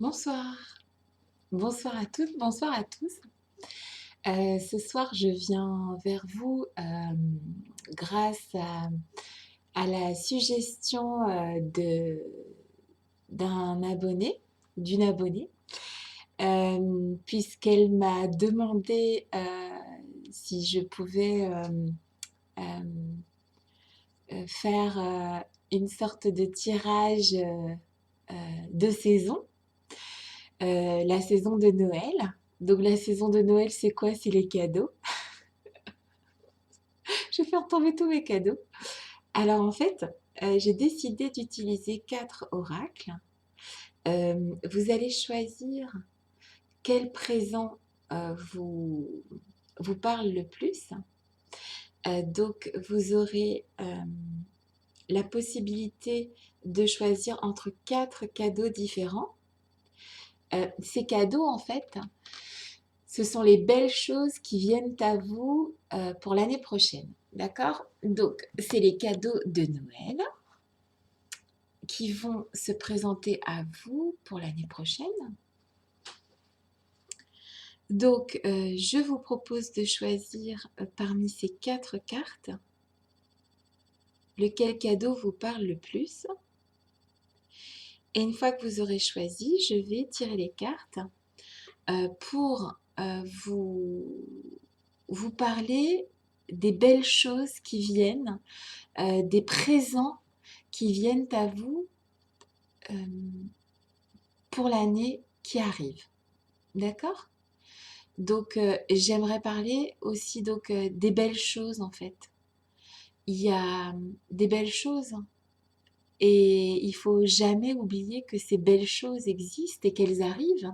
Bonsoir, bonsoir à toutes, bonsoir à tous. Ce soir, je viens vers vous grâce à la suggestion d'un abonné, d'une abonnée, puisqu'elle m'a demandé si je pouvais faire une sorte de tirage euh, de saison. La saison de Noël. Donc la saison de Noël, c'est quoi? C'est les cadeaux. Je vais faire tomber tous mes cadeaux. Alors en fait, j'ai décidé d'utiliser 4 oracles. Vous allez choisir quel présent vous parle le plus. Donc vous aurez la possibilité de choisir entre 4 cadeaux différents. Ces cadeaux, en fait, ce sont les belles choses qui viennent à vous pour l'année prochaine. D'accord? Donc, c'est les cadeaux de Noël qui vont se présenter à vous pour l'année prochaine. Donc, je vous propose de choisir parmi ces 4 cartes lequel cadeau vous parle le plus. Et une fois que vous aurez choisi, je vais tirer les cartes pour vous parler des belles choses qui viennent, des présents qui viennent à vous euh, pour l'année qui arrive. D'accord? Donc, j'aimerais parler aussi des belles choses en fait. Il y a des belles choses et il faut jamais oublier que ces belles choses existent et qu'elles arrivent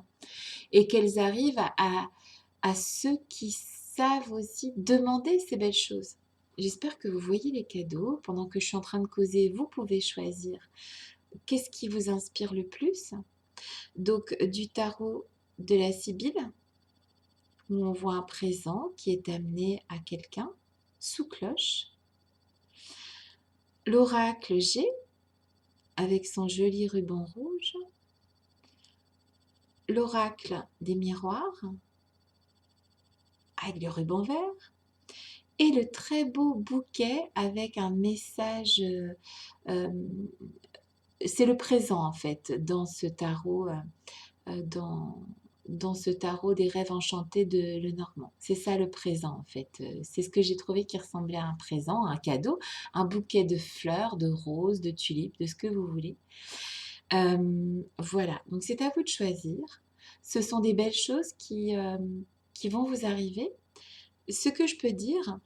à ceux qui savent aussi demander ces belles choses. J'espère que vous voyez les cadeaux. Pendant que je suis en train de causer, vous pouvez choisir qu'est-ce qui vous inspire le plus. Donc, du tarot de la Sibylle, où on voit un présent qui est amené à quelqu'un sous cloche. L'oracle G, avec son joli ruban rouge. L'oracle des miroirs, avec le ruban vert. Et le très beau bouquet avec un message, euh, c'est le présent en fait dans ce tarot, dans ce tarot des rêves enchantés de Lenormand. C'est ça le présent en fait. C'est ce que j'ai trouvé qui ressemblait à un présent, un cadeau, un bouquet de fleurs, de roses, de tulipes, de ce que vous voulez. Voilà, donc c'est à vous de choisir. Ce sont des belles choses qui vont vous arriver. Ce que je peux dire,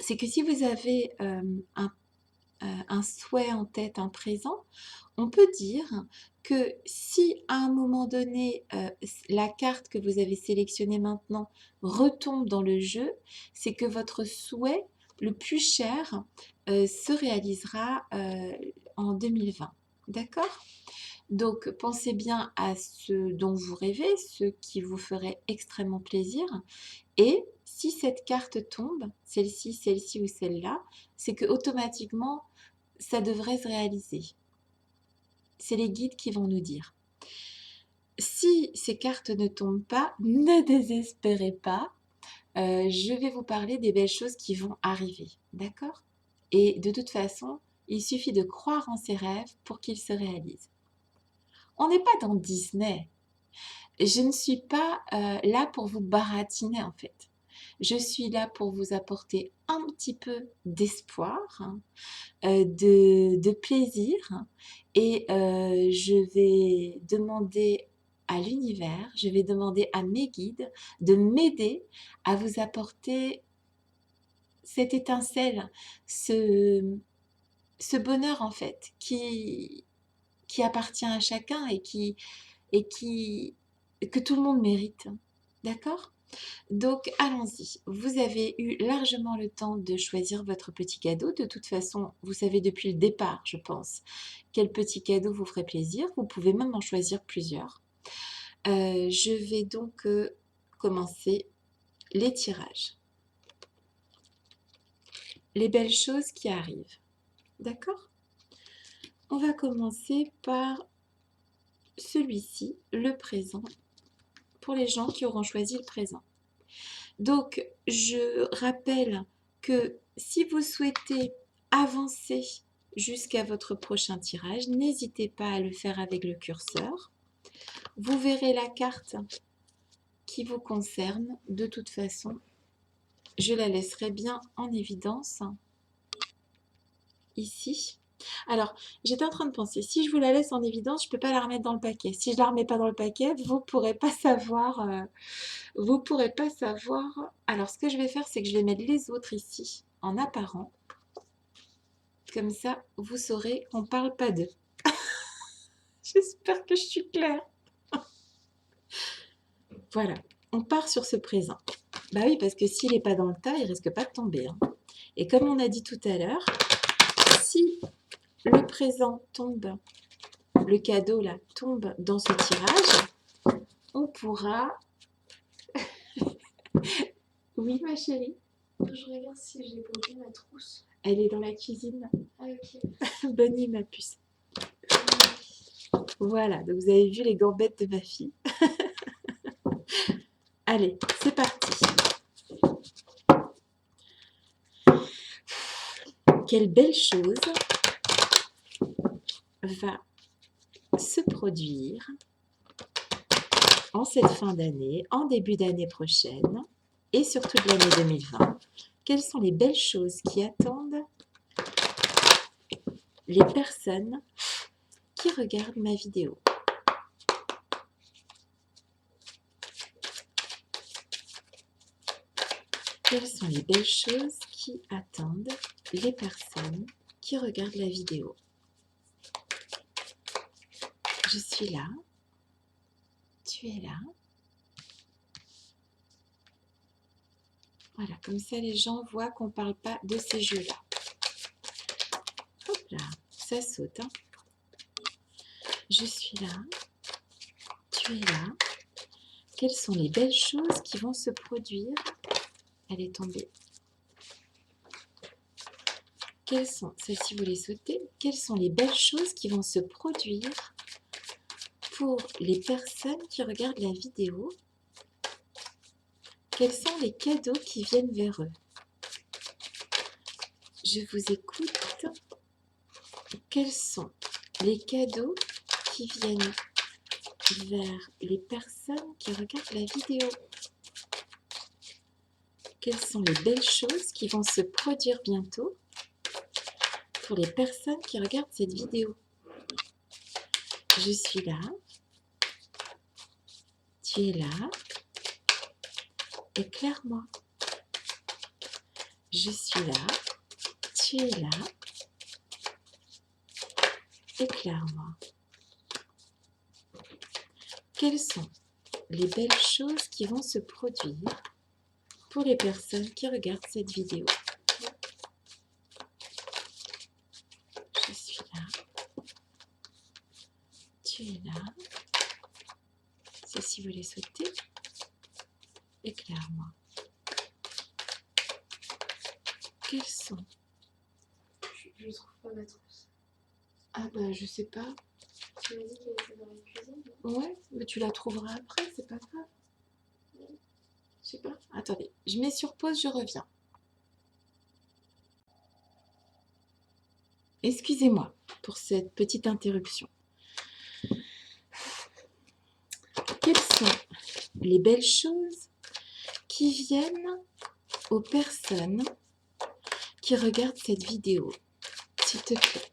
c'est que si vous avez un souhait en tête, un présent, on peut dire que si à un moment donné, la carte que vous avez sélectionnée maintenant retombe dans le jeu, c'est que votre souhait le plus cher se réalisera en 2020. D'accord? Donc, pensez bien à ce dont vous rêvez, ce qui vous ferait extrêmement plaisir. Et si cette carte tombe, celle-ci ou celle-là, c'est que automatiquement, ça devrait se réaliser. C'est les guides qui vont nous dire. Si ces cartes ne tombent pas, ne désespérez pas. Je vais vous parler des belles choses qui vont arriver. D'accord? Et de toute façon, il suffit de croire en ses rêves pour qu'ils se réalisent. On n'est pas dans Disney. Je ne suis pas là pour vous baratiner en fait. Je suis là pour vous apporter un petit peu d'espoir, hein, de plaisir et je vais demander à l'univers, je vais demander à mes guides de m'aider à vous apporter cette étincelle, ce bonheur en fait qui appartient à chacun et que tout le monde mérite. D'accord? Donc, allons-y. Vous avez eu largement le temps de choisir votre petit cadeau. De toute façon, vous savez depuis le départ, je pense, quel petit cadeau vous ferait plaisir. Vous pouvez même en choisir plusieurs. Je vais donc commencer les tirages. Les belles choses qui arrivent. D'accord? On va commencer par celui-ci, le présent, pour les gens qui auront choisi le présent. Donc, je rappelle que si vous souhaitez avancer jusqu'à votre prochain tirage, n'hésitez pas à le faire avec le curseur. Vous verrez la carte qui vous concerne. De toute façon, je la laisserai bien en évidence ici. Alors, j'étais en train de penser, si je vous la laisse en évidence, je ne peux pas la remettre dans le paquet. Si je ne la remets pas dans le paquet, vous ne pourrez pas savoir. Vous pourrez pas savoir. Alors, ce que je vais faire, c'est que je vais mettre les autres ici, en apparent. Comme ça, vous saurez qu'on ne parle pas d'eux. J'espère que je suis claire. Voilà, on part sur ce présent. Bah oui, parce que s'il n'est pas dans le tas, il risque pas de tomber, hein. Et comme on a dit tout à l'heure, si le présent tombe, le cadeau là tombe dans ce tirage, on pourra... Oui, ma chérie. Je regarde si j'ai posé ma trousse. Elle est dans la cuisine. Ah, ok. Bonne nuit, ma puce. Voilà, donc vous avez vu les gambettes de ma fille. Allez, c'est parti. Quelle belle chose va se produire en cette fin d'année, en début d'année prochaine et surtout de l'année 2020. Quelles sont les belles choses qui attendent les personnes qui regardent ma vidéo? Quelles sont les belles choses qui attendent les personnes qui regardent la vidéo? Je suis là. Tu es là. Voilà, comme ça les gens voient qu'on ne parle pas de ces jeux-là. Hop là, ça saute, hein. Je suis là. Tu es là. Quelles sont les belles choses qui vont se produire? Elle est tombée. Quelles sont, celle-ci vous les sautez, quelles sont les belles choses qui vont se produire pour les personnes qui regardent la vidéo? Quels sont les cadeaux qui viennent vers eux? Je vous écoute. Quels sont les cadeaux qui viennent vers les personnes qui regardent la vidéo? Quelles sont les belles choses qui vont se produire bientôt pour les personnes qui regardent cette vidéo? Je suis là. Tu es là. Éclaire-moi. Je suis là. Tu es là. Éclaire-moi. Quelles sont les belles choses qui vont se produire pour les personnes qui regardent cette vidéo? Je suis là. Tu es là. Si vous les souhaitez, éclaire-moi. Quels sont? Je trouve pas ma trousse. Ah bah je sais pas. Tu m'as dit qu'elle était dans la cuisine. Ouais, mais tu la trouveras après, c'est pas grave. Je sais pas. Attendez, je mets sur pause, je reviens. Excusez-moi pour cette petite interruption. Quelles sont les belles choses qui viennent aux personnes qui regardent cette vidéo? S'il te plaît,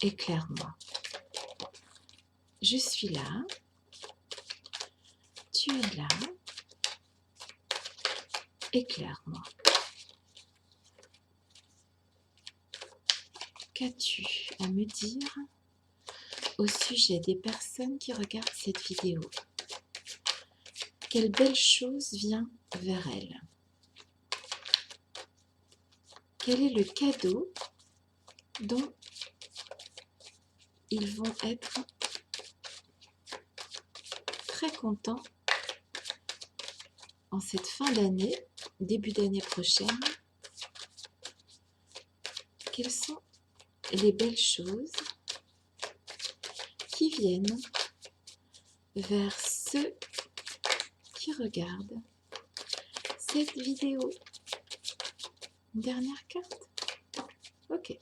éclaire-moi. Je suis là. Tu es là. Éclaire-moi. Qu'as-tu à me dire au sujet des personnes qui regardent cette vidéo? Quelle belle chose vient vers elles? Quel est le cadeau dont ils vont être très contents en cette fin d'année, début d'année prochaine? Quelles sont les belles choses qui viennent vers ceux qui regardent cette vidéo. Une dernière carte? Ok,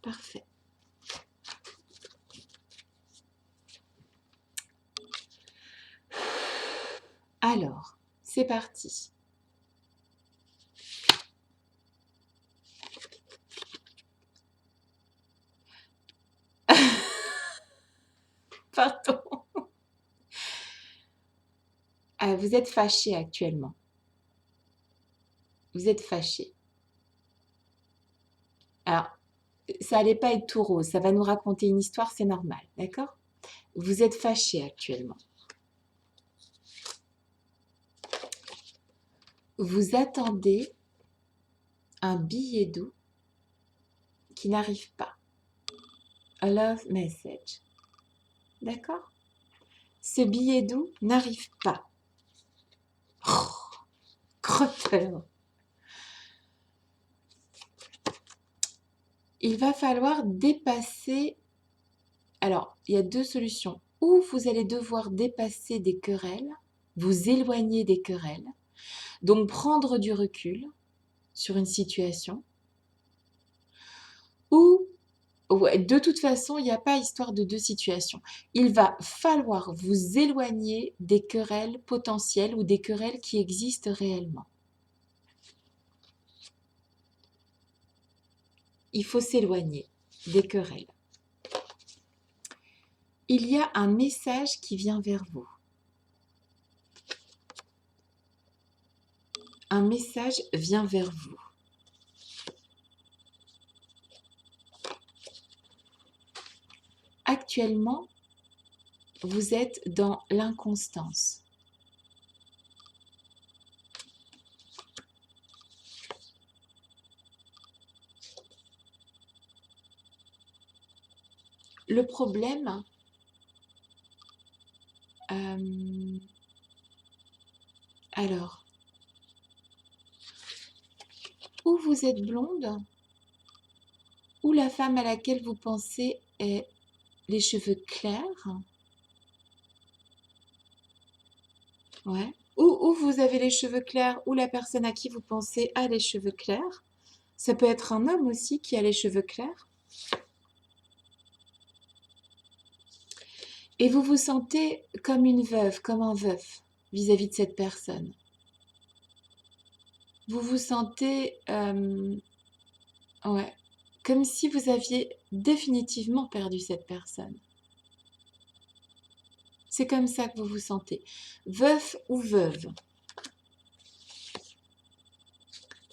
parfait. Alors, c'est parti. Pardon. Vous êtes fâché actuellement. Vous êtes fâché. Alors, ça allait pas être tout rose. Ça va nous raconter une histoire, c'est normal, d'accord? Vous êtes fâché actuellement. Vous attendez un billet doux qui n'arrive pas. A love message. D'accord? Ce billet doux n'arrive pas. Oh, crotteur. Il va falloir dépasser. Alors, il y a deux solutions. Ou vous allez devoir dépasser des querelles, vous éloigner des querelles, donc prendre du recul sur une situation. Ou, ouais, de toute façon, il n'y a pas histoire de deux situations. Il va falloir vous éloigner des querelles potentielles ou des querelles qui existent réellement. Il faut s'éloigner des querelles. Il y a un message qui vient vers vous. Un message vient vers vous. Actuellement, vous êtes dans l'inconstance. Le problème, alors, ou vous êtes blonde, ou la femme à laquelle vous pensez est les cheveux clairs. Ouais. Ou vous avez les cheveux clairs, ou la personne à qui vous pensez a les cheveux clairs. Ça peut être un homme aussi qui a les cheveux clairs. Et vous vous sentez comme une veuve, comme un veuf vis-à-vis de cette personne. Vous vous sentez ouais, comme si vous aviez définitivement perdu cette personne. C'est comme ça que vous vous sentez. Veuf ou veuve.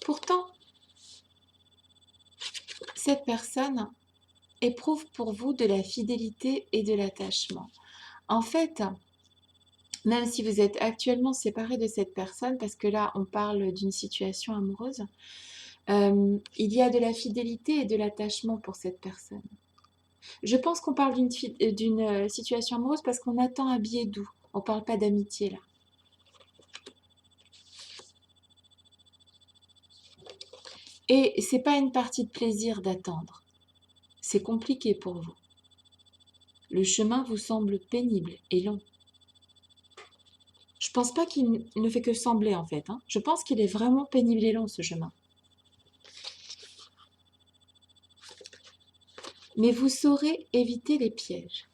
Pourtant, cette personne éprouve pour vous de la fidélité et de l'attachement. En fait, même si vous êtes actuellement séparé de cette personne, parce que là, on parle d'une situation amoureuse, il y a de la fidélité et de l'attachement pour cette personne. Je pense qu'on parle d'une situation amoureuse parce qu'on attend un billet doux. On ne parle pas d'amitié là. Et c'est pas une partie de plaisir d'attendre. C'est compliqué pour vous. Le chemin vous semble pénible et long. Je pense pas qu'il ne fait que sembler en fait. Je pense qu'il est vraiment pénible et long ce chemin. Mais vous saurez éviter les pièges.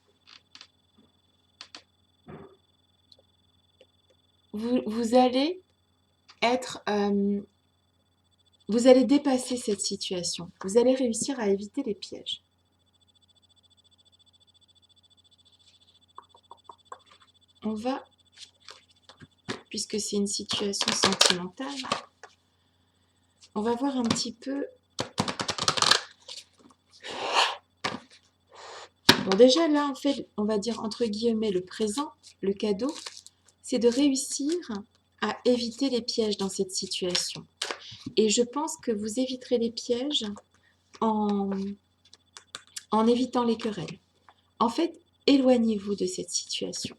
Vous allez être... vous allez dépasser cette situation. Vous allez réussir à éviter les pièges. On va, puisque c'est une situation sentimentale, on va voir un petit peu... Bon, déjà là, en fait, on va dire entre guillemets le présent, le cadeau, c'est de réussir à éviter les pièges dans cette situation. Et je pense que vous éviterez les pièges en évitant les querelles. En fait, éloignez-vous de cette situation.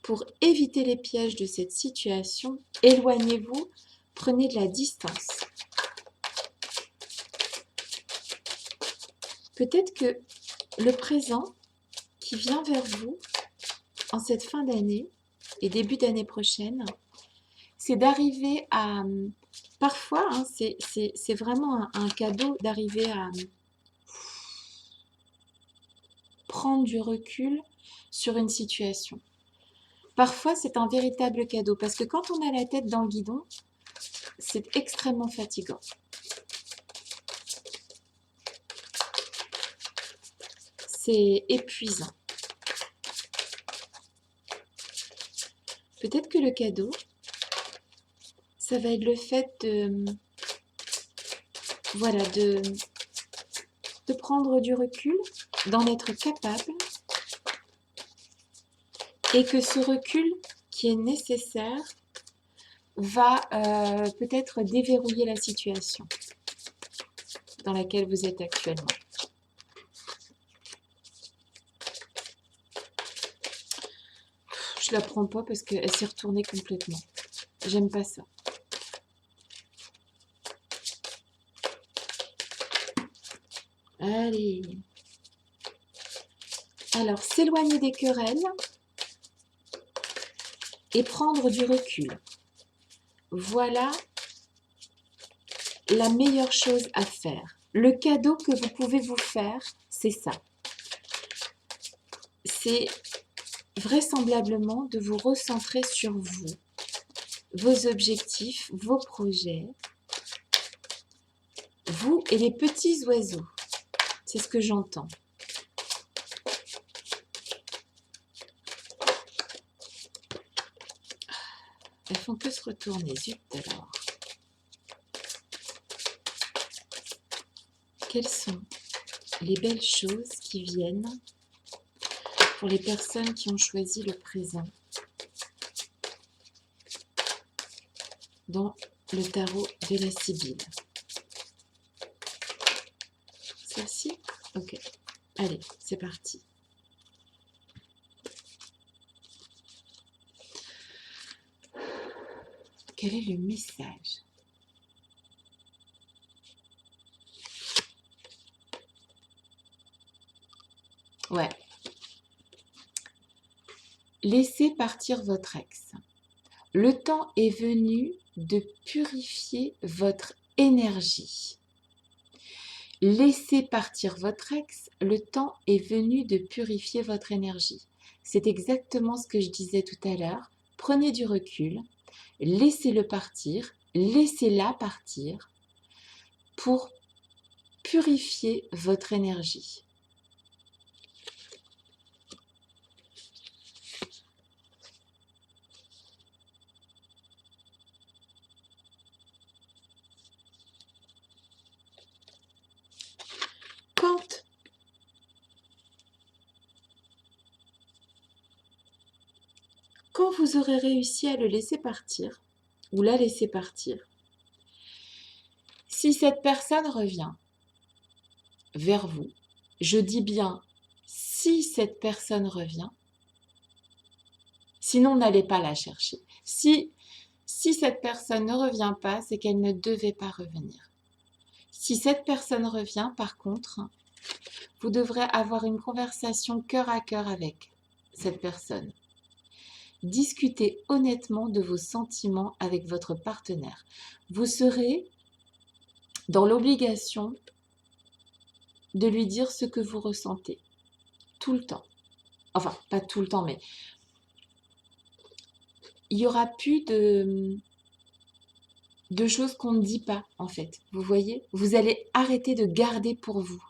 Pour éviter les pièges de cette situation, éloignez-vous, prenez de la distance. Peut-être que le présent qui vient vers vous, en cette fin d'année et début d'année prochaine, c'est d'arriver à... Parfois, hein, c'est vraiment un cadeau d'arriver à prendre du recul sur une situation. Parfois, c'est un véritable cadeau parce que quand on a la tête dans le guidon, c'est extrêmement fatigant. C'est épuisant. Peut-être que le cadeau, ça va être le fait de, voilà, de prendre du recul, d'en être capable, et que ce recul qui est nécessaire va peut-être déverrouiller la situation dans laquelle vous êtes actuellement. Je la prends pas parce qu'elle s'est retournée complètement. J'aime pas ça. Allez. Alors, s'éloigner des querelles et prendre du recul. Voilà la meilleure chose à faire. Le cadeau que vous pouvez vous faire, c'est ça. C'est vraisemblablement de vous recentrer sur vous, vos objectifs, vos projets, vous et les petits oiseaux. C'est ce que j'entends. Elles font que se retourner, zut alors. Quelles sont les belles choses qui viennent pour les personnes qui ont choisi le présent dans le tarot de la Sibylle? Celle-ci? Ok. Allez, c'est parti. Quel est le message? Ouais. Laissez partir votre ex. Le temps est venu de purifier votre énergie. Laissez partir votre ex. Le temps est venu de purifier votre énergie. C'est exactement ce que je disais tout à l'heure. Prenez du recul, laissez-le partir, laissez-la partir pour purifier votre énergie. Quand vous aurez réussi à le laisser partir, ou la laisser partir, si cette personne revient vers vous, je dis bien si cette personne revient, sinon n'allez pas la chercher. Si cette personne ne revient pas, c'est qu'elle ne devait pas revenir. Si cette personne revient, par contre, vous devrez avoir une conversation cœur à cœur avec cette personne. Discutez honnêtement de vos sentiments avec votre partenaire. Vous serez dans l'obligation de lui dire ce que vous ressentez. Tout le temps. Enfin, pas tout le temps, mais il n'y aura plus de choses qu'on ne dit pas, en fait. Vous voyez? Vous allez arrêter de garder pour vous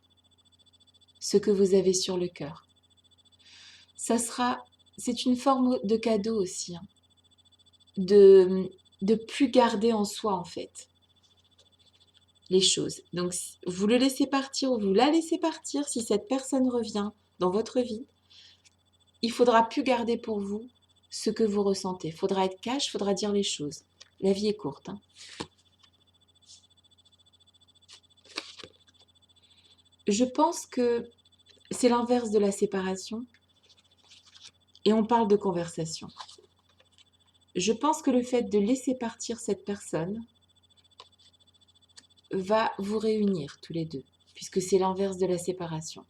ce que vous avez sur le cœur. C'est une forme de cadeau aussi, hein, de plus garder en soi, en fait, les choses. Donc, vous le laissez partir ou vous la laissez partir. Si cette personne revient dans votre vie, il faudra plus garder pour vous ce que vous ressentez. Il faudra être cash, il faudra dire les choses. La vie est courte, hein. Je pense que c'est l'inverse de la séparation et on parle de conversation. Je pense que le fait de laisser partir cette personne va vous réunir tous les deux, puisque c'est l'inverse de la séparation.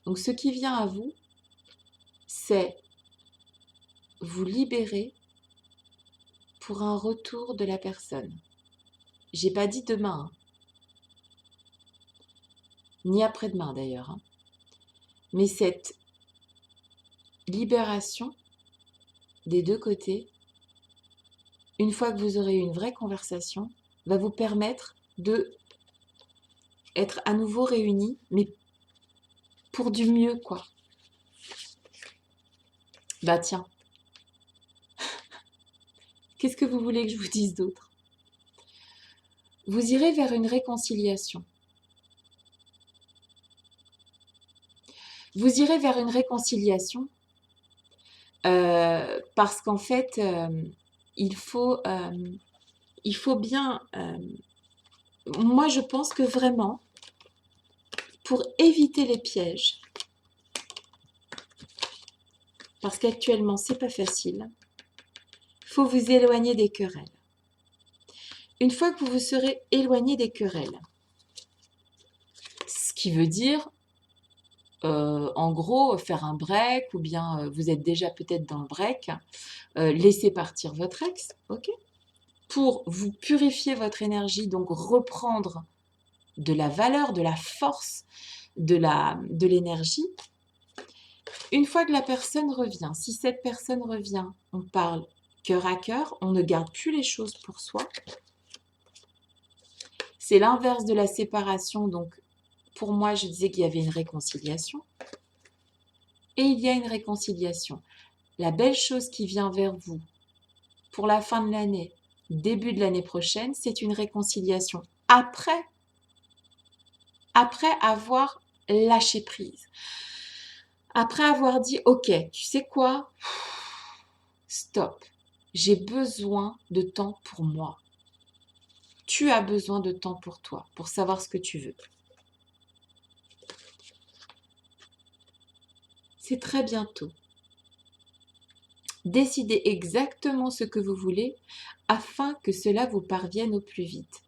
Donc ce qui vient à vous, c'est vous libérer pour un retour de la personne. J'ai pas dit demain, hein, ni après-demain d'ailleurs, hein. Mais cette libération des deux côtés, une fois que vous aurez eu une vraie conversation, va vous permettre de être à nouveau réunis, mais pour du mieux, quoi. Bah tiens, qu'est-ce que vous voulez que je vous dise d'autre? Vous irez vers une réconciliation. Vous irez vers une réconciliation parce qu'en fait, il faut bien... moi, je pense que vraiment, pour éviter les pièges, parce qu'actuellement, c'est pas facile, il faut vous éloigner des querelles. Une fois que vous vous serez éloigné des querelles, ce qui veut dire, en gros, faire un break, ou bien vous êtes déjà peut-être dans le break, laissez partir votre ex, ok? Pour vous purifier votre énergie, donc reprendre de la valeur, de la force, de l'énergie. Une fois que la personne revient, si cette personne revient, on parle cœur à cœur, on ne garde plus les choses pour soi. C'est l'inverse de la séparation, donc pour moi, je disais qu'il y avait une réconciliation. Et il y a une réconciliation. La belle chose qui vient vers vous pour la fin de l'année, début de l'année prochaine, c'est une réconciliation. Après avoir lâché prise. Après avoir dit, ok, tu sais quoi? Stop. J'ai besoin de temps pour moi. Tu as besoin de temps pour toi, pour savoir ce que tu veux. C'est très bientôt. Décidez exactement ce que vous voulez afin que cela vous parvienne au plus vite.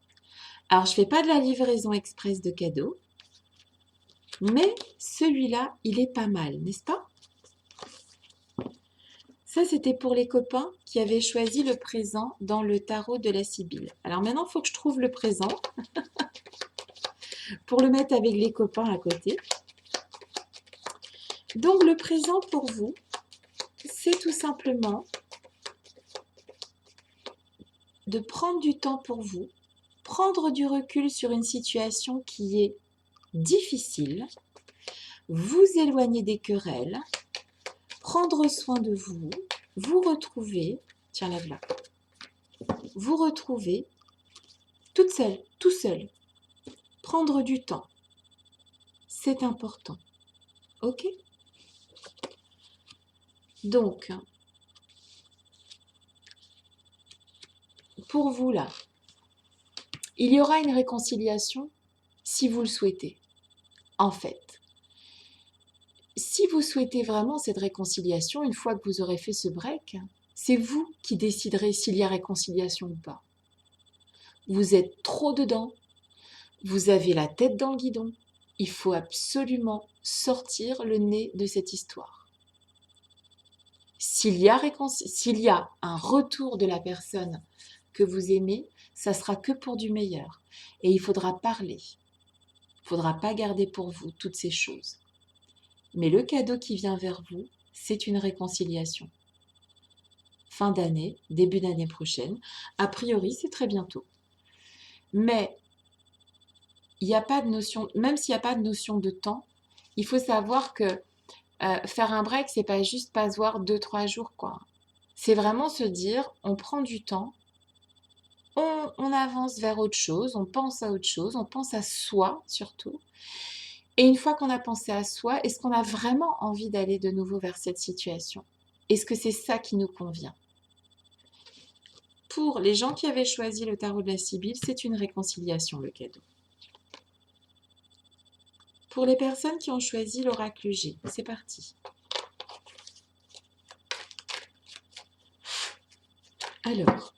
Alors, je ne fais pas de la livraison express de cadeaux, mais celui-là, il est pas mal, n'est-ce pas? Ça, c'était pour les copains qui avaient choisi le présent dans le tarot de la Sibylle. Alors maintenant, il faut que je trouve le présent pour le mettre avec les copains à côté. Donc, le présent pour vous, c'est tout simplement de prendre du temps pour vous, prendre du recul sur une situation qui est difficile, vous éloigner des querelles, prendre soin de vous, vous retrouver, tiens la voilà, vous retrouver toute seule, tout seul, prendre du temps, c'est important, ok? Donc, pour vous là, il y aura une réconciliation si vous le souhaitez, en fait. Si vous souhaitez vraiment cette réconciliation, une fois que vous aurez fait ce break, c'est vous qui déciderez s'il y a réconciliation ou pas. Vous êtes trop dedans, vous avez la tête dans le guidon, il faut absolument sortir le nez de cette histoire. S'il y a un retour de la personne que vous aimez, ça sera que pour du meilleur. Et il faudra parler. Il ne faudra pas garder pour vous toutes ces choses. Mais le cadeau qui vient vers vous, c'est une réconciliation. Fin d'année, début d'année prochaine. A priori, c'est très bientôt. Mais il n'y a pas de notion, même s'il n'y a pas de notion de temps, il faut savoir que faire un break, c'est pas juste pas se voir 2-3 jours, quoi. C'est vraiment se dire, on prend du temps, on avance vers autre chose, on pense à autre chose, on pense à soi surtout. Et une fois qu'on a pensé à soi, est-ce qu'on a vraiment envie d'aller de nouveau vers cette situation? Est-ce que c'est ça qui nous convient? Pour les gens qui avaient choisi le tarot de la Sibylle, c'est une réconciliation, le cadeau. Pour les personnes qui ont choisi l'oracle G, c'est parti. Alors,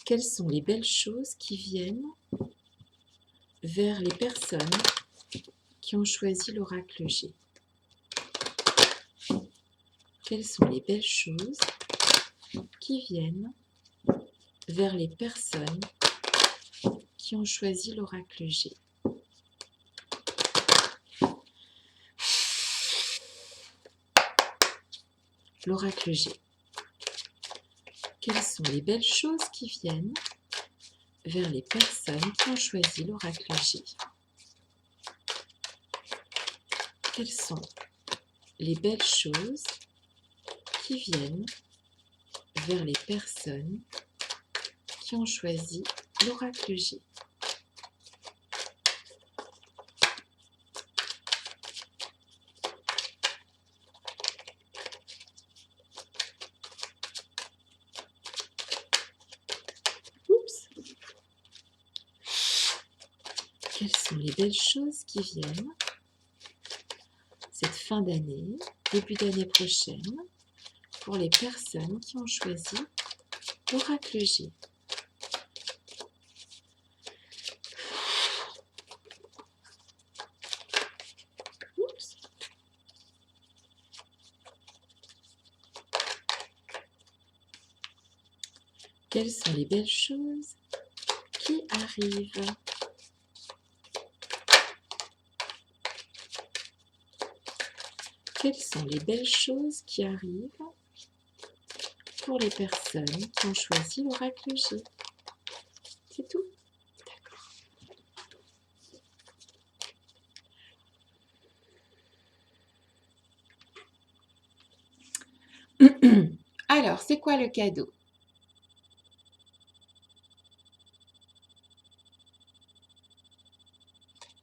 quelles sont les belles choses qui viennent vers les personnes qui ont choisi l'oracle G? Quelles sont les belles choses qui viennent vers les personnes qui ont choisi l'oracle G? L'oracle G. Quelles sont les belles choses qui viennent vers les personnes qui ont choisi l'oracle G? Quelles sont les belles choses qui viennent vers les personnes qui ont choisi l'oracle G? Oups. Quelles sont les belles choses qui viennent cette fin d'année, début d'année prochaine, pour les personnes qui ont choisi l'oracle G? Oups. Quelles sont les belles choses qui arrivent? Quelles sont les belles choses qui arrivent pour les personnes qui ont choisi l'oracle G? C'est tout? D'accord. Alors, c'est quoi le cadeau?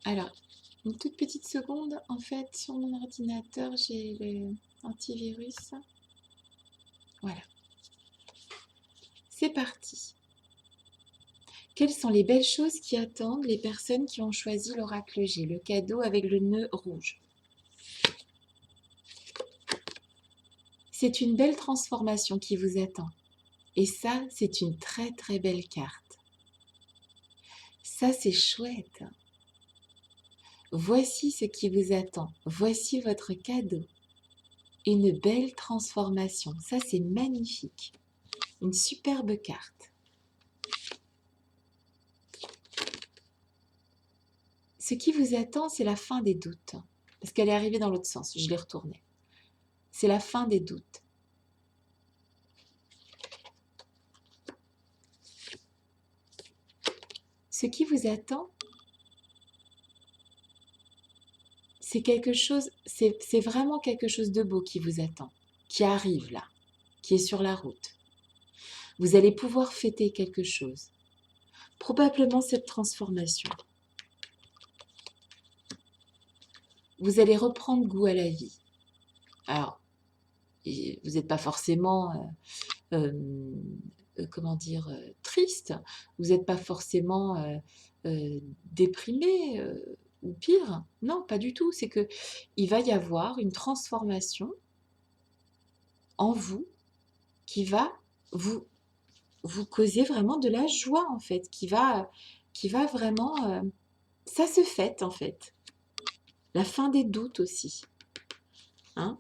Alors, une toute petite seconde. En fait, sur mon ordinateur, j'ai l'antivirus. Voilà. C'est parti. Quelles sont les belles choses qui attendent les personnes qui ont choisi l'oracle G, le cadeau avec le nœud rouge? C'est une belle transformation qui vous attend. Et ça, c'est une très très belle carte. Ça, c'est chouette. Voici ce qui vous attend. Voici votre cadeau. Une belle transformation. Ça, c'est magnifique. Une superbe carte. Ce qui vous attend, c'est la fin des doutes. Parce qu'elle est arrivée dans l'autre sens. Je l'ai retournée. C'est la fin des doutes. Ce qui vous attend, c'est quelque chose, c'est vraiment quelque chose de beau qui vous attend, qui arrive là, qui est sur la route. Vous allez pouvoir fêter quelque chose. Probablement cette transformation. Vous allez reprendre goût à la vie. Alors, vous n'êtes pas forcément, comment dire, triste. Vous n'êtes pas forcément déprimé ou pire. Non, pas du tout. C'est que il va y avoir une transformation en vous qui va vous causer vraiment de la joie en fait, qui va vraiment, ça se fête en fait. La fin des doutes aussi. Hein?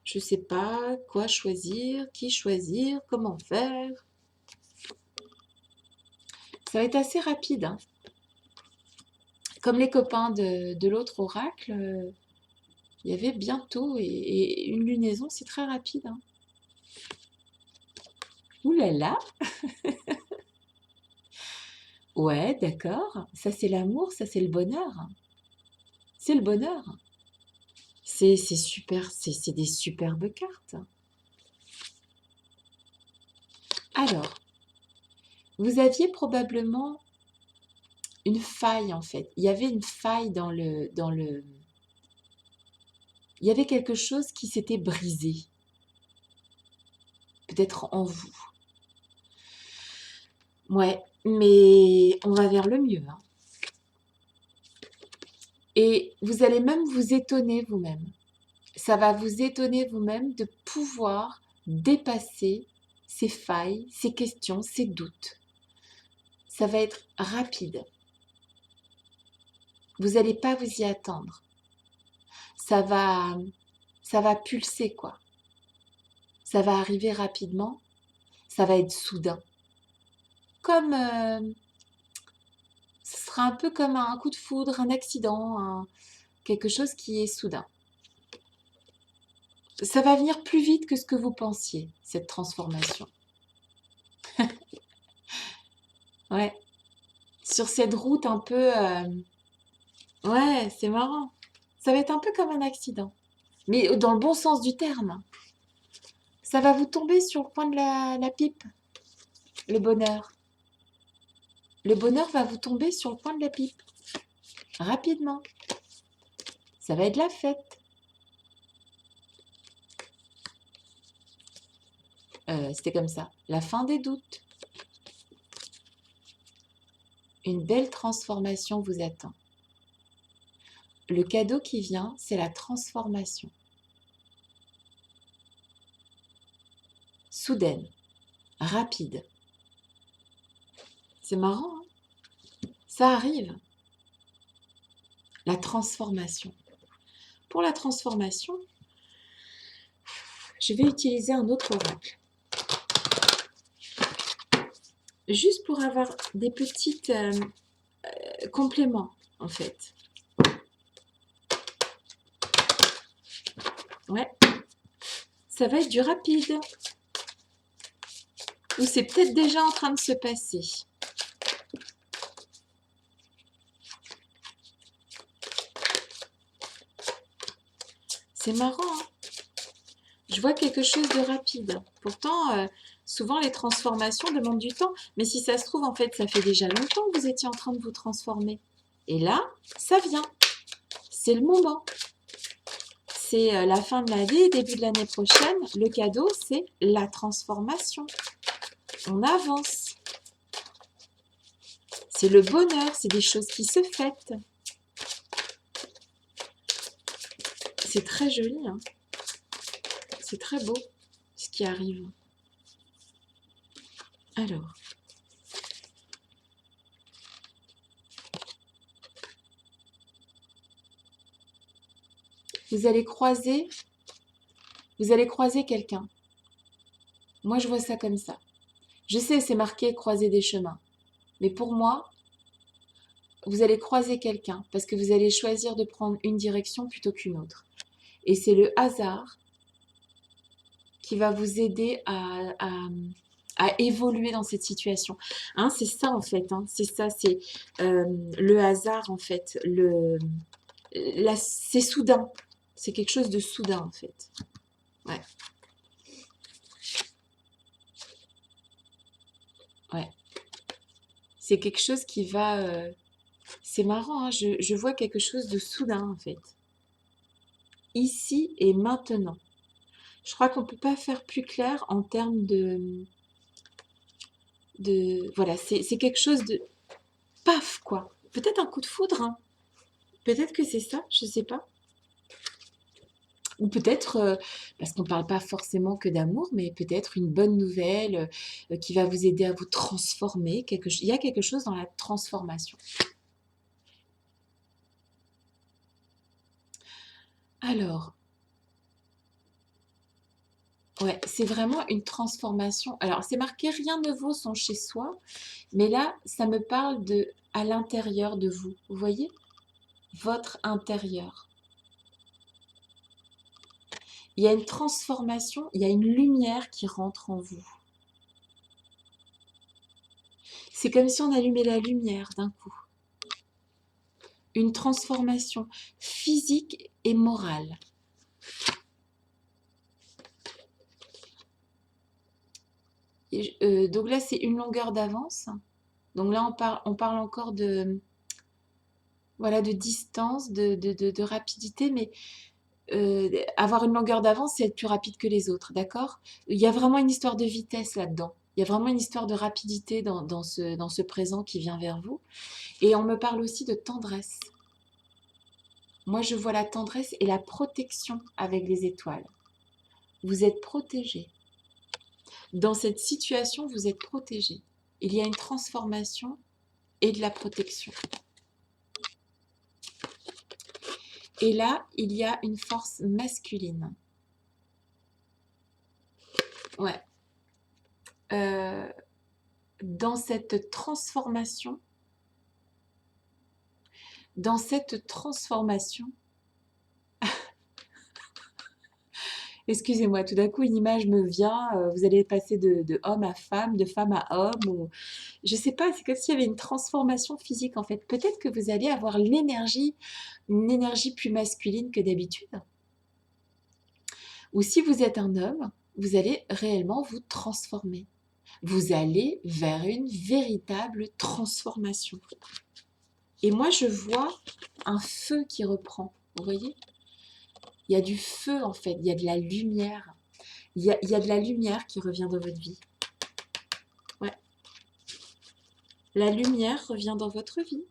Je ne sais pas quoi choisir, qui choisir, comment faire. Ça va être assez rapide. Hein? Comme les copains de l'autre oracle, il y avait bientôt, et une lunaison, c'est très rapide. Hein? Ouh là là. Ouais, d'accord. Ça, c'est l'amour, ça, c'est le bonheur. C'est le bonheur. C'est super, c'est des superbes cartes. Alors, vous aviez probablement une faille en fait. Il y avait une faille il y avait quelque chose qui s'était brisé. Peut-être en vous. Ouais, mais on va vers le mieux. Hein. Et vous allez même vous étonner vous-même. Ça va vous étonner vous-même de pouvoir dépasser ces failles, ces questions, ces doutes. Ça va être rapide. Vous n'allez pas vous y attendre. Ça va pulser quoi. ça va arriver rapidement, ça va être soudain. Comme, ce sera un peu comme un coup de foudre, un accident, quelque chose qui est soudain. Ça va venir plus vite que ce que vous pensiez, cette transformation. Ouais, sur cette route un peu... Ouais, c'est marrant. Ça va être un peu comme un accident, mais dans le bon sens du terme. Ça va vous tomber sur le coin de la pipe, le bonheur. Le bonheur va vous tomber sur le coin de la pipe, rapidement. Ça va être la fête. C'était comme ça. La fin des doutes. Une belle transformation vous attend. Le cadeau qui vient, c'est la transformation. Soudaine, rapide. C'est marrant, hein? Ça arrive. La transformation. Pour la transformation, je vais utiliser un autre oracle. Juste pour avoir des petites compléments, en fait. Ouais. Ça va être du rapide. Ou c'est peut-être déjà en train de se passer. C'est marrant, hein? Je vois quelque chose de rapide. Pourtant, souvent les transformations demandent du temps. Mais si ça se trouve, en fait, ça fait déjà longtemps que vous étiez en train de vous transformer. Et là, ça vient. C'est le moment. C'est la fin de l'année, début de l'année prochaine. Le cadeau, c'est la transformation. On avance. C'est le bonheur, c'est des choses qui se fêtent. C'est très joli, hein? C'est très beau ce qui arrive. Alors, vous allez croiser quelqu'un. Moi, je vois ça comme ça. Je sais, c'est marqué croiser des chemins. Mais pour moi, vous allez croiser quelqu'un parce que vous allez choisir de prendre une direction plutôt qu'une autre. Et c'est le hasard qui va vous aider à évoluer dans cette situation. Hein, c'est ça en fait, hein, c'est ça, c'est le hasard en fait. C'est soudain, c'est quelque chose de soudain en fait. Ouais. Ouais. C'est quelque chose qui va... c'est marrant, hein, je vois quelque chose de soudain en fait. Ici et maintenant. Je crois qu'on ne peut pas faire plus clair en termes voilà, c'est quelque chose de paf quoi. Peut-être un coup de foudre, hein. Peut-être que c'est ça, je ne sais pas. Ou peut-être, parce qu'on ne parle pas forcément que d'amour, mais peut-être une bonne nouvelle qui va vous aider à vous transformer. Il y a quelque chose dans la transformation. Alors, ouais, c'est vraiment une transformation. Alors, c'est marqué rien ne vaut son chez soi, mais là, ça me parle de à l'intérieur de vous. Vous voyez? Votre intérieur. Il y a une transformation, il y a une lumière qui rentre en vous. C'est comme si on allumait la lumière d'un coup. Une transformation physique et morale. Donc là, c'est une longueur d'avance. Donc là, on parle encore de, voilà, de distance, de rapidité, mais avoir une longueur d'avance, c'est être plus rapide que les autres, d'accord? Il y a vraiment une histoire de vitesse là-dedans. Il y a vraiment une histoire de rapidité dans ce présent qui vient vers vous. Et on me parle aussi de tendresse. Moi, je vois la tendresse et la protection avec les étoiles. Vous êtes protégé. Dans cette situation, vous êtes protégé. Il y a une transformation et de la protection. Et là, il y a une force masculine. Ouais. Euh, dans cette transformation, dans cette transformation, excusez-moi, tout d'un coup une image me vient, vous allez passer de homme à femme, de femme à homme, ou je sais pas, c'est comme s'il y avait une transformation physique en fait. Peut-être que vous allez avoir l'énergie, une énergie plus masculine que d'habitude. Ou si vous êtes un homme, vous allez réellement vous transformer. Vous allez vers une véritable transformation. Et moi, je vois un feu qui reprend. Vous voyez? Il y a du feu en fait, il y a de la lumière. Il y a de la lumière qui revient dans votre vie. Ouais. La lumière revient dans votre vie.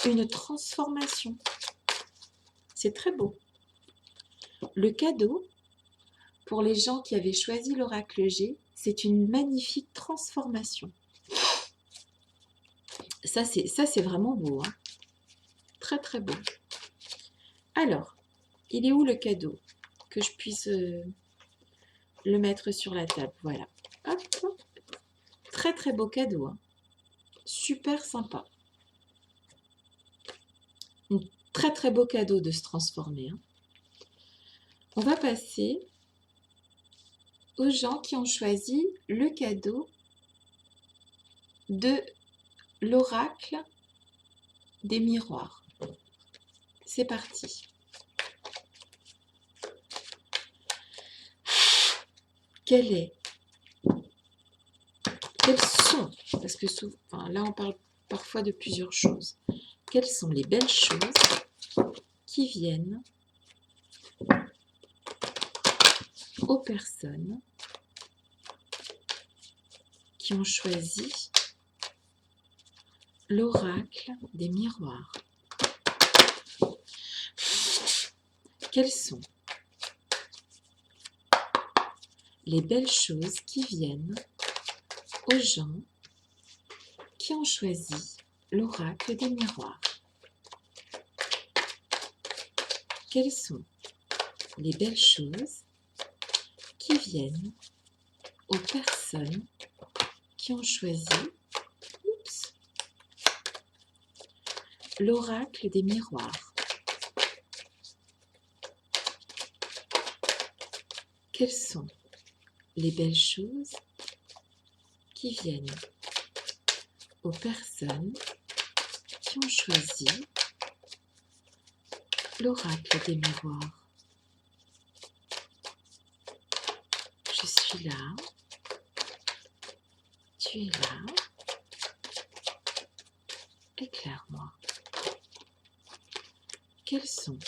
Une transformation. C'est très beau. Le cadeau, pour les gens qui avaient choisi l'oracle G, c'est une magnifique transformation. Ça, c'est vraiment beau. Hein. Très, très beau. Alors, il est où le cadeau? Que je puisse le mettre sur la table. Voilà. Hop, hop. Très, très beau cadeau. Hein. Super sympa. Un très, très beau cadeau de se transformer. Hein. On va passer aux gens qui ont choisi le cadeau de l'oracle des miroirs. C'est parti. Quels sont, parce que là on parle parfois de plusieurs choses, quelles sont les belles choses qui viennent aux personnes qui ont choisi l'oracle des miroirs? Quelles sont les belles choses qui viennent aux gens qui ont choisi l'oracle des miroirs? Quelles sont les belles choses qui viennent aux personnes qui ont choisi l'oracle des miroirs? Quelles sont les belles choses qui viennent aux personnes qui ont choisi l'oracle des miroirs? Je suis là, tu es là, éclaire-moi. Quelles sont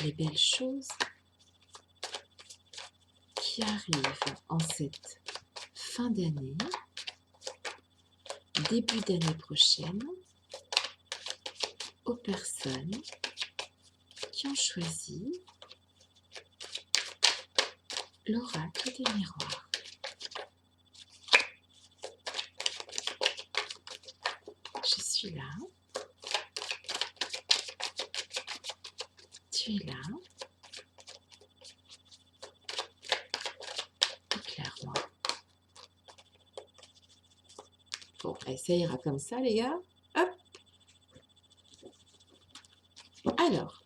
les belles choses qui arrivent en cette fin d'année, début d'année prochaine, aux personnes qui ont choisi l'oracle des miroirs? Je suis là, tu es là, éclaire-moi. Bon, ça ira comme ça, les gars. Hop. Alors,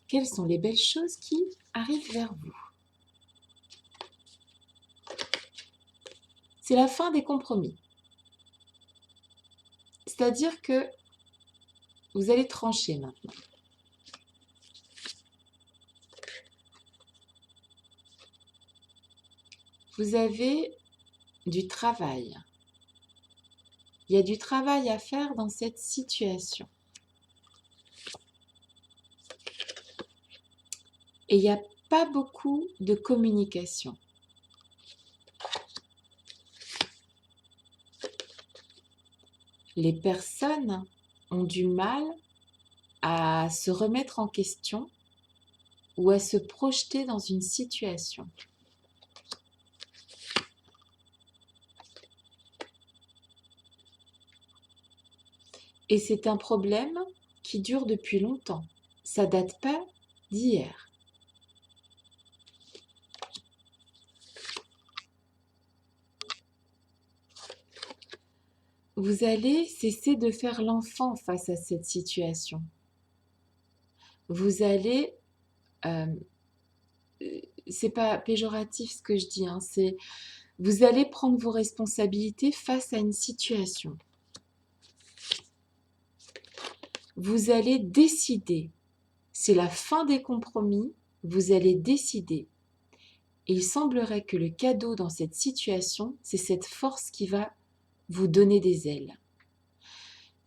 quelles sont les belles choses qui arrivent vers vous? C'est la fin des compromis. C'est-à-dire que vous allez trancher maintenant. Vous avez du travail. Il y a du travail à faire dans cette situation. Et il n'y a pas beaucoup de communication. Les personnes ont du mal à se remettre en question ou à se projeter dans une situation. Et c'est un problème qui dure depuis longtemps. ça date pas d'hier. Vous allez cesser de faire l'enfant face à cette situation. Vous allez, c'est pas péjoratif ce que je dis, hein, c'est vous allez prendre vos responsabilités face à une situation. Vous allez décider. C'est la fin des compromis. Vous allez décider. Et il semblerait que le cadeau dans cette situation, c'est cette force qui va vous donner des ailes.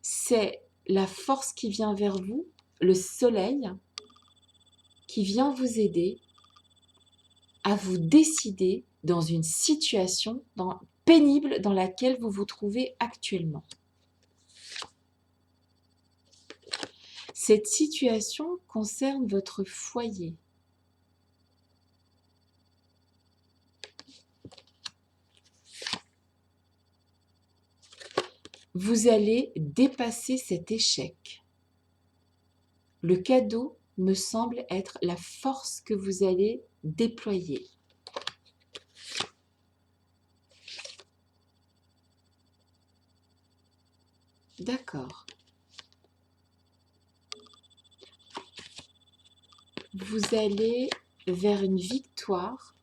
C'est la force qui vient vers vous, le soleil, qui vient vous aider à vous décider dans une situation pénible dans laquelle vous vous trouvez actuellement. Cette situation concerne votre foyer. Vous allez dépasser cet échec. Le cadeau me semble être la force que vous allez déployer. D'accord. Vous allez vers une victoire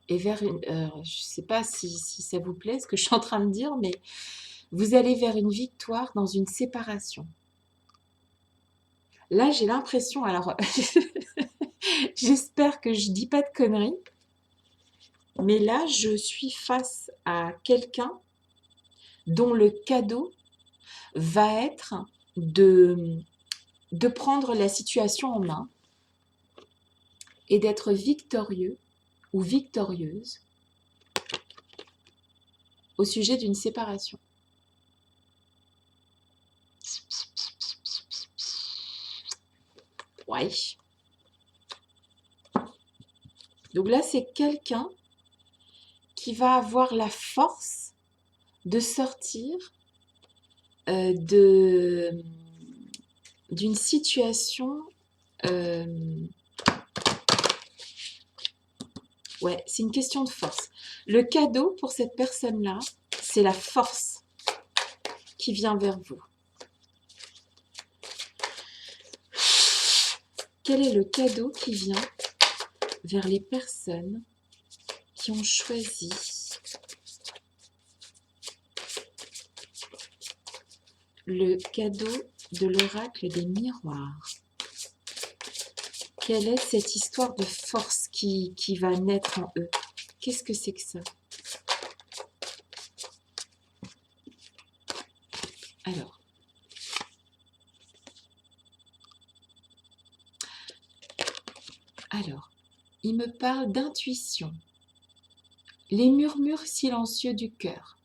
et vers une... je ne sais pas si ça vous plaît ce que je suis en train de dire, mais vous allez vers une victoire dans une séparation. Là, j'ai l'impression, alors j'espère que je ne dis pas de conneries, mais là, je suis face à quelqu'un dont le cadeau va être de prendre la situation en main et d'être victorieux ou victorieuse au sujet d'une séparation. Ouais. Donc là, c'est quelqu'un qui va avoir la force de sortir d'une situation... ouais, c'est une question de force. Le cadeau pour cette personne-là, c'est la force qui vient vers vous. Quel est le cadeau qui vient vers les personnes qui ont choisi le cadeau de l'oracle des miroirs? Quelle est cette histoire de force qui va naître en eux? Qu'est-ce que c'est que ça? Alors, il me parle d'intuition. Les murmures silencieux du cœur.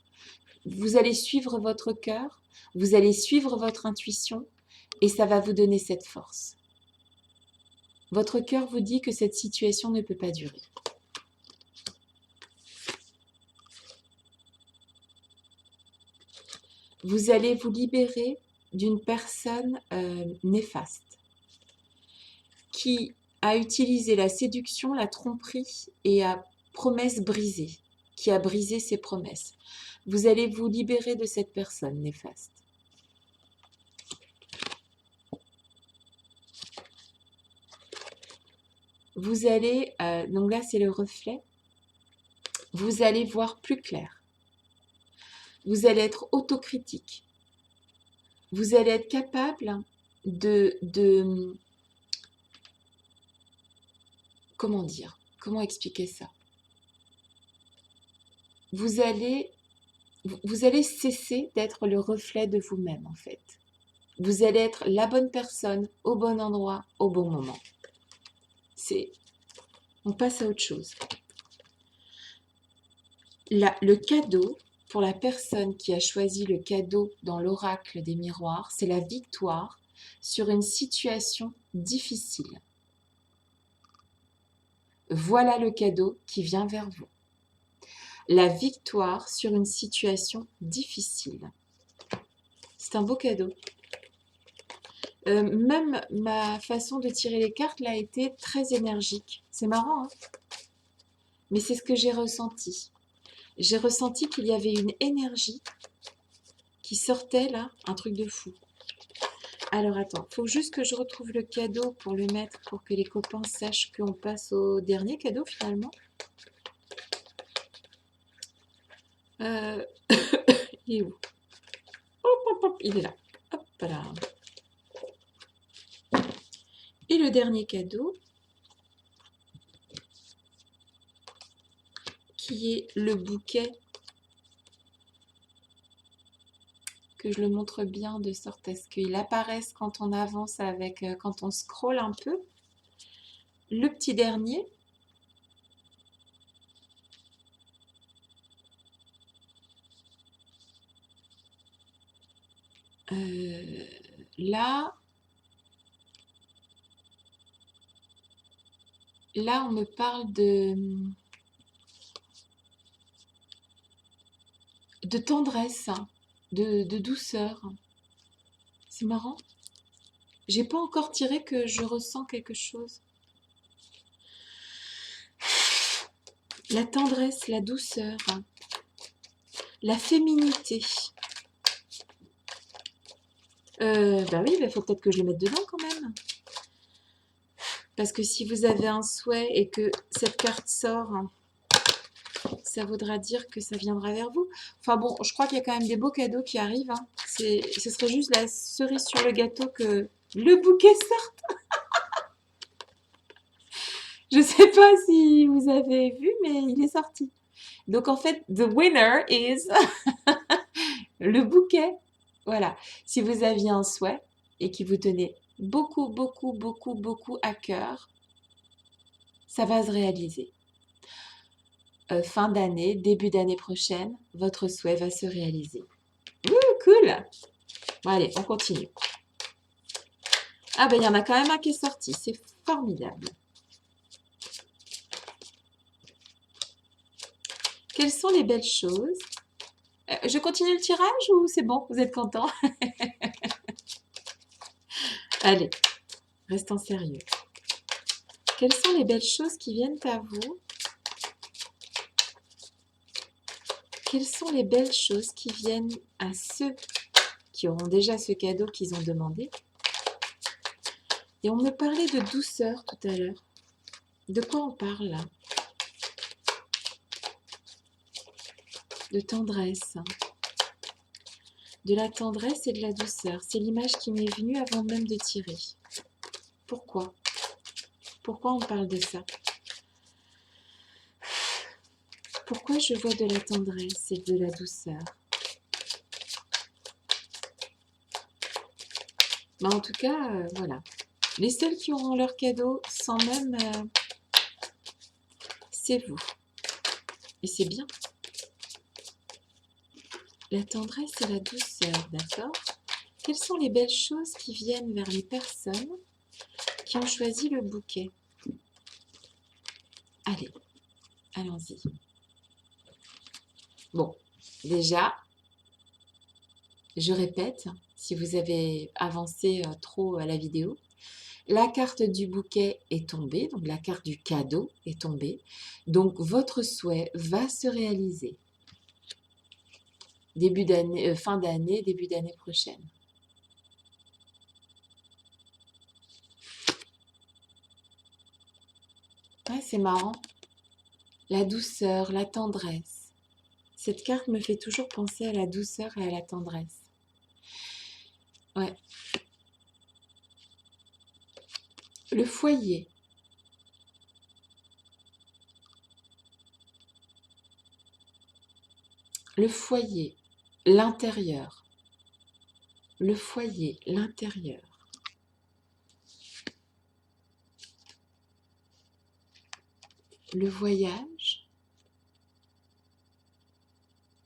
Vous allez suivre votre cœur, vous allez suivre votre intuition et ça va vous donner cette force. Votre cœur vous dit que cette situation ne peut pas durer. Vous allez vous libérer d'une personne néfaste qui a utilisé la séduction, la tromperie et la promesse brisée, qui a brisé ses promesses. Vous allez vous libérer de cette personne néfaste. Vous allez, donc là c'est le reflet, vous allez voir plus clair. Vous allez être autocritique. Vous allez être capable comment dire? Comment expliquer ça? Vous allez cesser d'être le reflet de vous-même, en fait. Vous allez être la bonne personne, au bon endroit, au bon moment. On passe à autre chose. Le cadeau, pour la personne qui a choisi le cadeau dans l'oracle des miroirs, c'est la victoire sur une situation difficile. Voilà le cadeau qui vient vers vous. La victoire sur une situation difficile. C'est un beau cadeau. Même ma façon de tirer les cartes là a été très énergique. C'est marrant, hein, mais c'est ce que j'ai ressenti. J'ai ressenti qu'il y avait une énergie qui sortait là, un truc de fou. Alors attends, faut juste que je retrouve le cadeau pour le mettre, pour que les copains sachent qu'on passe au dernier cadeau finalement. Euh, il est où? Hop, hop, hop, il est là. Hop là. Et le dernier cadeau, qui est le bouquet, que je le montre bien de sorte à ce qu'il apparaisse quand on avance avec, quand on scrolle un peu. Le petit dernier, là, on me parle de tendresse, de douceur. C'est marrant. J'ai pas encore tiré que je ressens quelque chose. La tendresse, la douceur, la féminité. Bah oui, il faut peut-être que je le mette dedans quand même. Parce que si vous avez un souhait et que cette carte sort, ça voudra dire que ça viendra vers vous. Enfin bon, je crois qu'il y a quand même des beaux cadeaux qui arrivent, hein. Ce serait juste la cerise sur le gâteau que le bouquet sorte. Je sais pas si vous avez vu, mais il est sorti. Donc en fait, the winner is le bouquet. Voilà. Si vous aviez un souhait et qui vous tenait beaucoup, beaucoup, beaucoup, beaucoup à cœur, ça va se réaliser. Fin d'année, début d'année prochaine, votre souhait va se réaliser. Ouh, cool! Bon, allez, on continue. Ah ben, il y en a quand même un qui est sorti. C'est formidable. Quelles sont les belles choses? Je continue le tirage ou c'est bon? Vous êtes content? Allez, restons sérieux. Quelles sont les belles choses qui viennent à vous? Quelles sont les belles choses qui viennent à ceux qui auront déjà ce cadeau qu'ils ont demandé? Et on me parlait de douceur tout à l'heure. De quoi on parle là? De tendresse. De la tendresse et de la douceur. C'est l'image qui m'est venue avant même de tirer. Pourquoi? Pourquoi on parle de ça? Pourquoi je vois de la tendresse et de la douceur? Ben, en tout cas, voilà. Les seuls qui auront leur cadeau sans même... c'est vous. Et c'est bien. La tendresse et la douceur, d'accord? Quelles sont les belles choses qui viennent vers les personnes qui ont choisi le bouquet? Allez, allons-y. Bon, déjà, je répète, si vous avez avancé trop à la vidéo, la carte du bouquet est tombée, donc la carte du cadeau est tombée. Donc votre souhait va se réaliser. Début d'année, fin d'année, début d'année prochaine. Ouais, c'est marrant. La douceur, la tendresse. Cette carte me fait toujours penser à la douceur et à la tendresse. Ouais. Le foyer. Le foyer, l'intérieur. Le foyer, l'intérieur. Le voyage.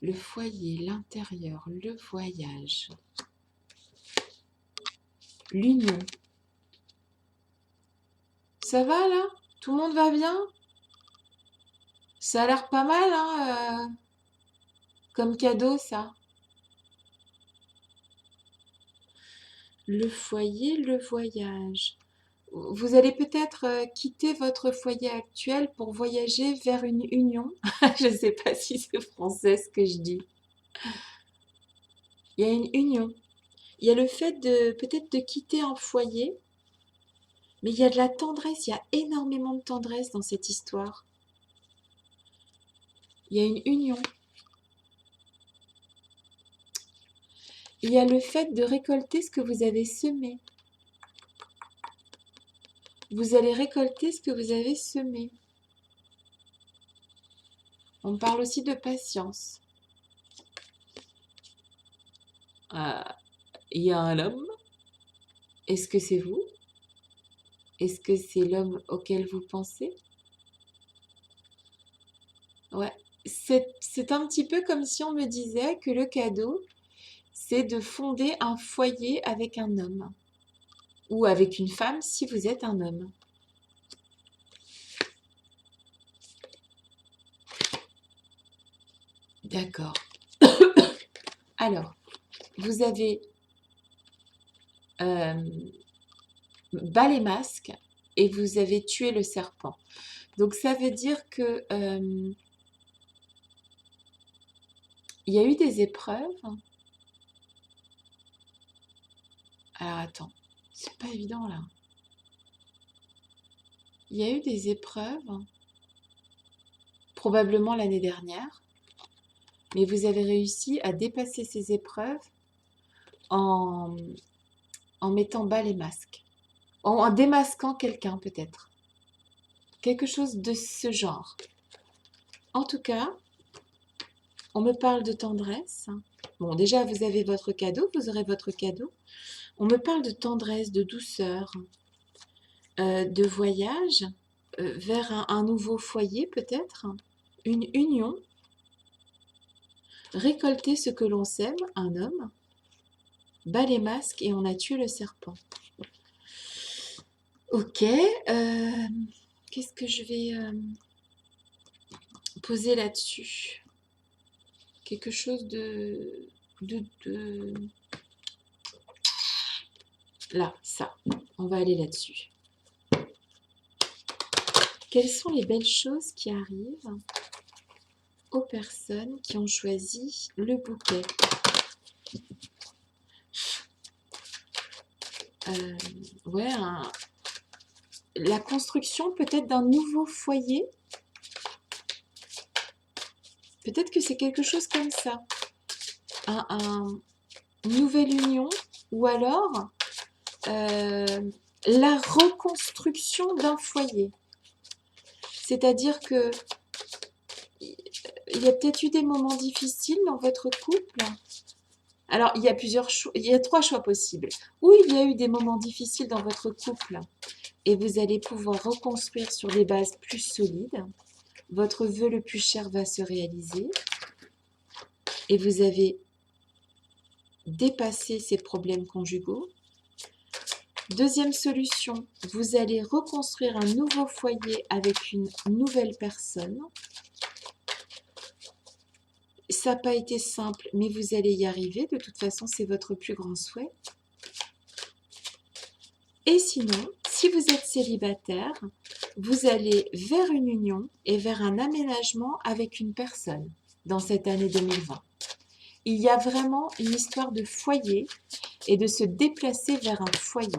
Le foyer, l'intérieur, le voyage. L'union. Ça va là? Tout le monde va bien? Ça a l'air pas mal, hein, comme cadeau, ça. Le foyer, le voyage. Vous allez peut-être quitter votre foyer actuel pour voyager vers une union. Je ne sais pas si c'est français ce que je dis. Il y a une union. Il y a le fait de peut-être de quitter un foyer, mais il y a de la tendresse, il y a énormément de tendresse dans cette histoire. Il y a une union. Il y a le fait de récolter ce que vous avez semé. Vous allez récolter ce que vous avez semé. On parle aussi de patience. Il y a un homme. Est-ce que c'est vous? Est-ce que c'est l'homme auquel vous pensez? Ouais. C'est un petit peu comme si on me disait que le cadeau, c'est de fonder un foyer avec un homme. Ou avec une femme si vous êtes un homme. D'accord. Alors, vous avez bas les masques et vous avez tué le serpent. Donc ça veut dire que il y a eu des épreuves. Alors attends, c'est pas évident là. Il y a eu des épreuves, probablement l'année dernière, mais vous avez réussi à dépasser ces épreuves en, en mettant bas les masques, en démasquant quelqu'un peut-être. Quelque chose de ce genre. En tout cas, on me parle de tendresse. Bon, déjà, vous avez votre cadeau, vous aurez votre cadeau. On me parle de tendresse, de douceur, de voyage vers un nouveau foyer peut-être, une union, récolter ce que l'on sème, un homme, bas les masques et on a tué le serpent. Ok, qu'est-ce que je vais poser là-dessus? Quelque chose de... Là, ça, on va aller là-dessus. Quelles sont les belles choses qui arrivent aux personnes qui ont choisi le bouquet? Ouais, la construction peut-être d'un nouveau foyer. Peut-être que c'est quelque chose comme ça. Une nouvelle union ou alors la reconstruction d'un foyer. C'est-à-dire que il y a peut-être eu des moments difficiles dans votre couple. Alors, il y a il y a 3 choix possibles. Ou il y a eu des moments difficiles dans votre couple et vous allez pouvoir reconstruire sur des bases plus solides. Votre vœu le plus cher va se réaliser et vous avez dépassé ces problèmes conjugaux. Deuxième solution, vous allez reconstruire un nouveau foyer avec une nouvelle personne. Ça n'a pas été simple, mais vous allez y arriver. De toute façon, c'est votre plus grand souhait. Et sinon, si vous êtes célibataire, vous allez vers une union et vers un aménagement avec une personne dans cette année 2020. Il y a vraiment une histoire de foyer et de se déplacer vers un foyer.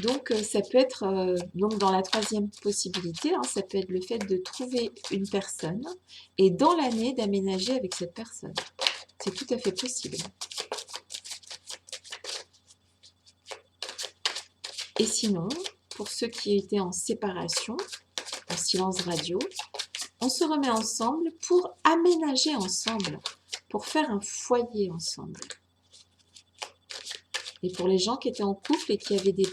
Donc, ça peut être, donc dans la troisième possibilité, hein, ça peut être le fait de trouver une personne et dans l'année d'aménager avec cette personne. C'est tout à fait possible. Et sinon, pour ceux qui étaient en séparation, en silence radio, on se remet ensemble pour aménager ensemble, pour faire un foyer ensemble. Et pour les gens qui étaient en couple et qui avaient des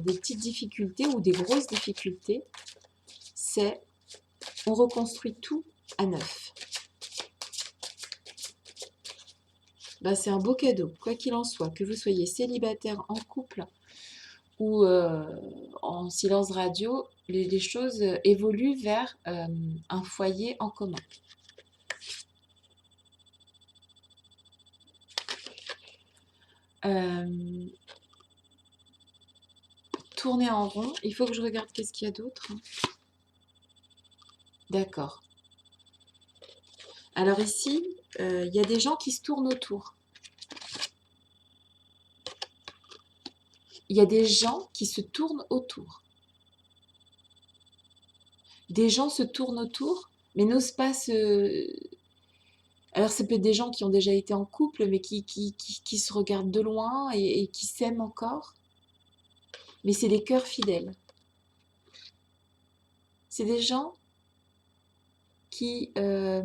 petites difficultés ou des grosses difficultés, c'est on reconstruit tout à neuf. Ben, c'est un beau cadeau, quoi qu'il en soit, que vous soyez célibataire, en couple ou en silence radio, les choses évoluent vers un foyer en commun. euh, tourner en rond. Il faut que je regarde qu'est-ce qu'il y a d'autre. D'accord. Alors ici, il y a des gens qui se tournent autour. Il y a des gens qui se tournent autour. Des gens se tournent autour, mais n'osent pas se... Alors, ça peut être des gens qui ont déjà été en couple, mais qui se regardent de loin et qui s'aiment encore. Mais c'est des cœurs fidèles. C'est des gens qui... on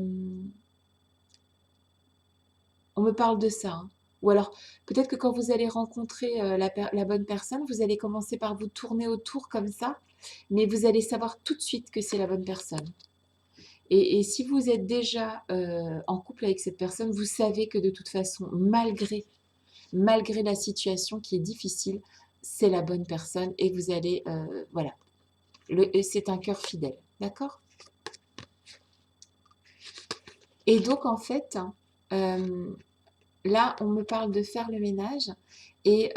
me parle de ça, hein. Ou alors, peut-être que quand vous allez rencontrer la bonne personne, vous allez commencer par vous tourner autour comme ça, mais vous allez savoir tout de suite que c'est la bonne personne. Et si vous êtes déjà en couple avec cette personne, vous savez que de toute façon, malgré la situation qui est difficile, c'est la bonne personne et vous allez, voilà, c'est un cœur fidèle, d'accord? Et donc en fait, euh, là, on me parle de faire le ménage et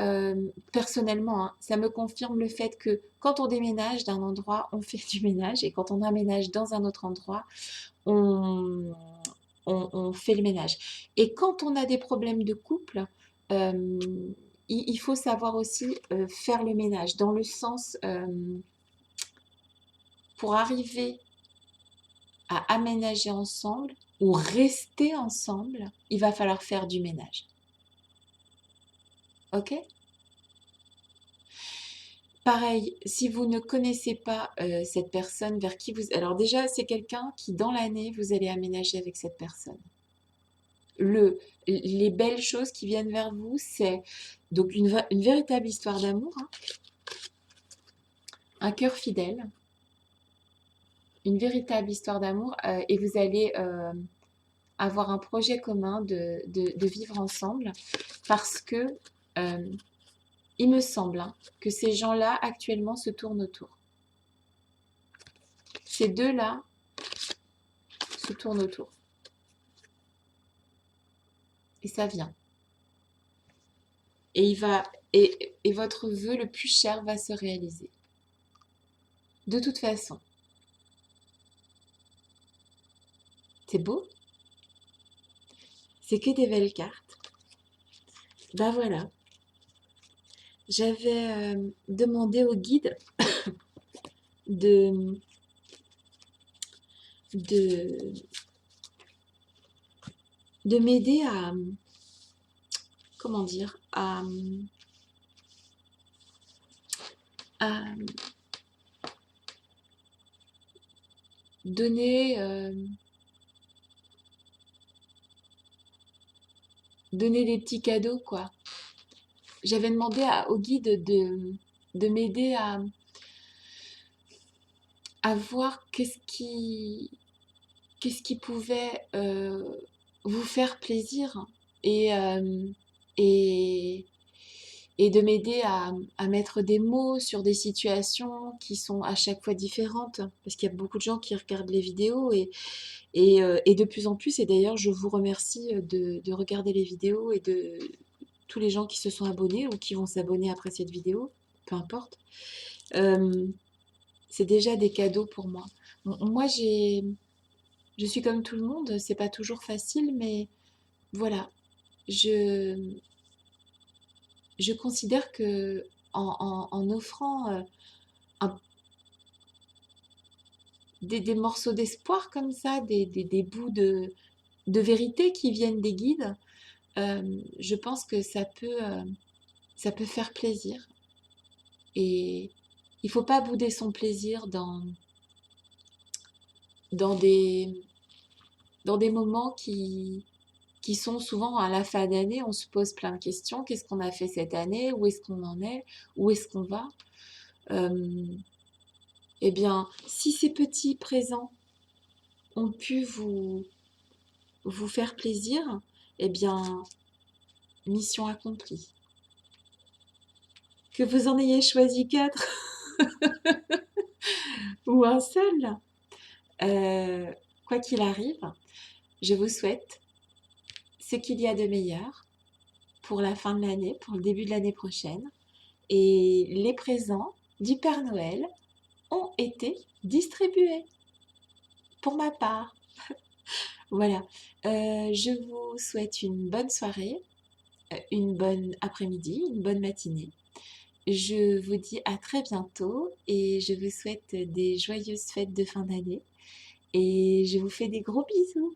personnellement, hein, ça me confirme le fait que quand on déménage d'un endroit, on fait du ménage et quand on aménage dans un autre endroit, on, on fait le ménage. Et quand on a des problèmes de couple, euh, il faut savoir aussi faire le ménage dans le sens pour arriver à aménager ensemble ou rester ensemble, il va falloir faire du ménage. Ok? Pareil, si vous ne connaissez pas cette personne vers qui vous... Alors déjà, c'est quelqu'un qui, dans l'année, vous allez aménager avec cette personne. Les belles choses qui viennent vers vous, c'est donc une véritable histoire d'amour, hein, un cœur fidèle, une véritable histoire d'amour, et vous allez avoir un projet commun de vivre ensemble, parce que il me semble hein, que ces gens-là actuellement se tournent autour. Ces deux-là se tournent autour. Et ça vient. Et, et votre vœu le plus cher va se réaliser. De toute façon. C'est beau? C'est que des belles cartes. Ben voilà. J'avais demandé au guide de, de, de m'aider à, comment dire, à donner, donner des petits cadeaux, quoi. J'avais demandé au guide de m'aider à voir qu'est-ce qui pouvait vous faire plaisir et, et, et de m'aider à mettre des mots sur des situations qui sont à chaque fois différentes, parce qu'il y a beaucoup de gens qui regardent les vidéos et de plus en plus, et d'ailleurs je vous remercie de regarder les vidéos et de tous les gens qui se sont abonnés ou qui vont s'abonner après cette vidéo, peu importe. Euh, c'est déjà des cadeaux pour moi. Moi, je suis comme tout le monde, c'est pas toujours facile, mais voilà, je, je considère que en offrant un- des morceaux d'espoir comme ça, des bouts de vérité qui viennent des guides, je pense que ça peut faire plaisir. Et il faut pas bouder son plaisir dans des, dans des moments qui sont souvent à la fin d'année, on se pose plein de questions. Qu'est-ce qu'on a fait cette année? Où est-ce qu'on en est? Où est-ce qu'on va? Euh, eh bien, si ces petits présents ont pu vous faire plaisir, eh bien, mission accomplie. Que vous en ayez choisi 4 ou un seul, quoi qu'il arrive, je vous souhaite ce qu'il y a de meilleur pour la fin de l'année, pour le début de l'année prochaine. Et les présents du Père Noël ont été distribués pour ma part. Voilà. Je vous souhaite une bonne soirée, une bonne après-midi, une bonne matinée. Je vous dis à très bientôt et je vous souhaite des joyeuses fêtes de fin d'année et je vous fais des gros bisous.